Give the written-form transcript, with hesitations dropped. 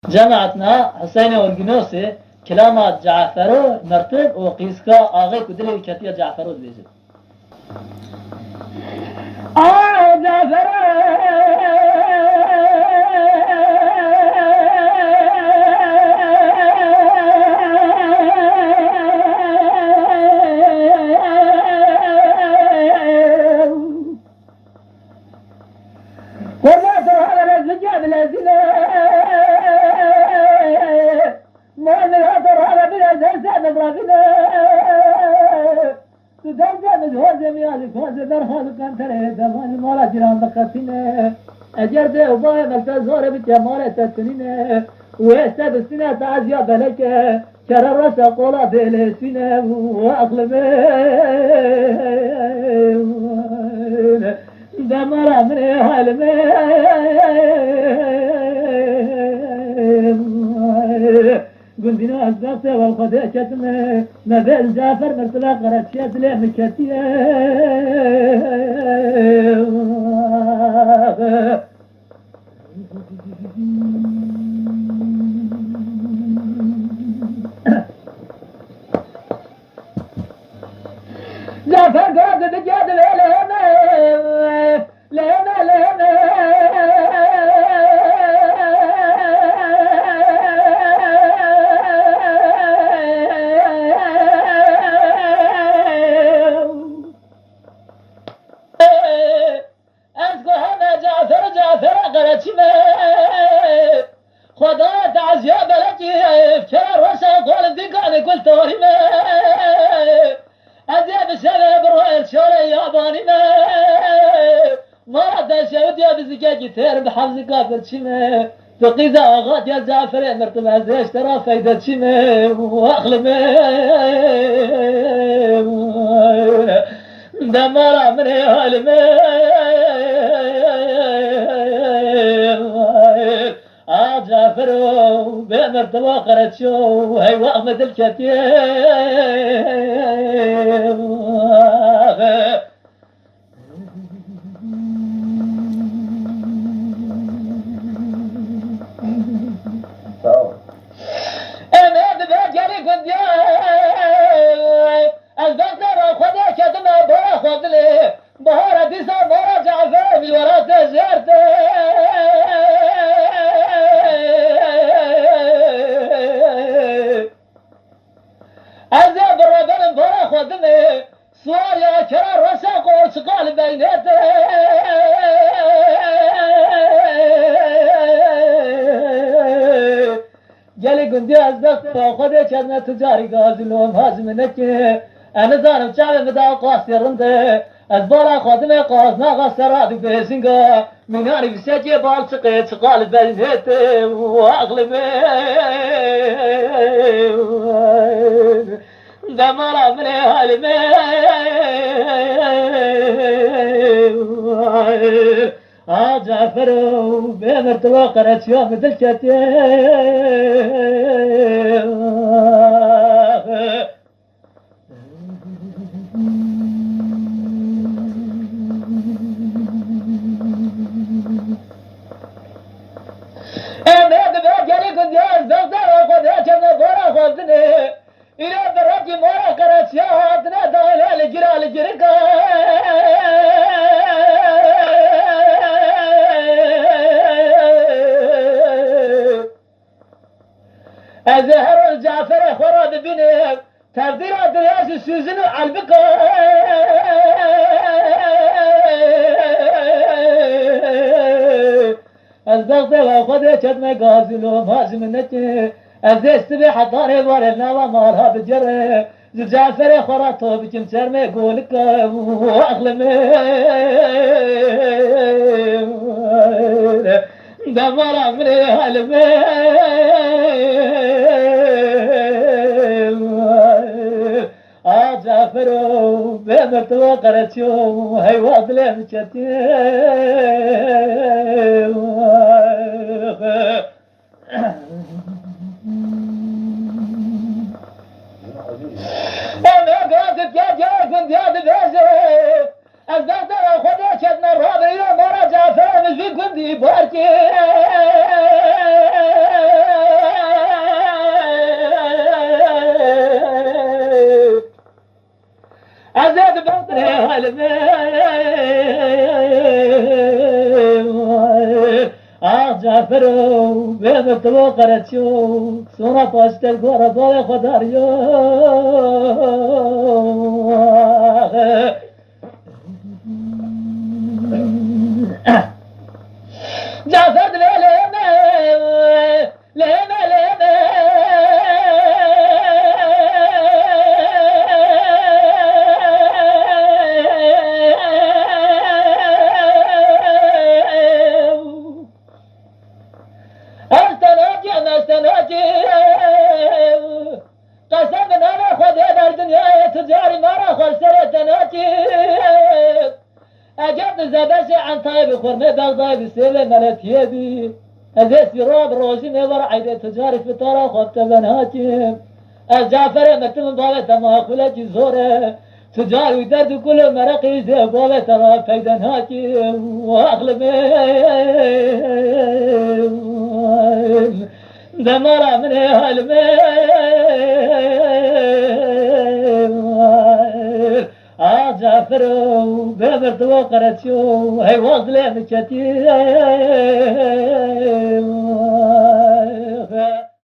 جماعتنا حسين والجنوسي كلامات جعفر مرتب وقيسكا آغي كدلي كتير جعفر بيجي جعفر وما ترى هذا الزجاج الذين ما نهدر هذا بلا زلزال نضربنا تدرجم هذا ميالك هذا در هذا كان ترى دمان مالا جيران بقتنا اجر ده وباي ملتزور بجمال تتنين واستد سنه تعزيا بلك شرر رس قولا دل سنه واقلب دمر من حلم قلنا أزبط والخدع شتم نبيل جعفر مرتلا قرأت شيء له مكتيا جعفر قاعد بجاد لهنا لهنا لهنا خدا تعزيا بلدي افكار وساقول دقاني قلت ورمي أزيب السبب الرؤية شوري ياباني ما رد شودي بزكاكي تير بحفظ قابل شمي تقيزة أغات يا جعفر مرتبة زيش ترى فايدة شمي وأخلمي دمارا مني هالمي جعفر بمرتبة قرأت شو هي وأحمد الكتيب أنا بجري كنت البقرة خذها كدمة باخذ لي بهارة ديسا مرة جعفر بالورات زرته أذاب الربان باخذ لي صور يا كرار رساق وسقال بيناته جالي قندي أزدقت وخذي كذنا تجاري قازلهم هازمنك أنا زانم شعبي مدى قاسي رمده أزبالا خادمي قاسنا غسرات بيسنقا من هاني بسجي بالسقيت سقال بينات وأغلبي دمارا مني هالمي جعفر بمرتبة قرأت يوم دلشتي أنا بجري كنت أزدقت وخذ كذا برا خذني إلى براتي مرة قرأت يا هاتنا دولة لجرال جركا أزهر الجعفر خراد بني تبديرات الياس السوزن على البكا أزدقت وخذ كذا قازلهم هازمنتي أزدست بحضاري ورنا ومالها بجري جعفر خراطه بجمسر ما يقولك وأغلمي دمر أمري هالمي جعفر بمرتبة قرأت يوم هاي واضلة مشتي أنا قاعد يا كنت يا دبازة أزداد خذ كذنا الرابع يوم رجع فاهم في كنت باركي جعفرو به تو قرچو سونا پاشتل گورا بای خداریو جعفر ليلة ليلة استناجي قسم انا خدي در دنیا تجاری مرا خسر تناجي اجاب زبش عن طيب خرمه بغداد بسيله ملتيه بي ازيس راب روزي نور عيد تجاري في طرا خدت بناتي الجعفر متم بابه تماخله زوره تجاري ودرد كل مرقي زي بابه ترى فيدناتي واغلب دمرة من هالميل جعفر بمرت وقرت شو هي وصلة مشتي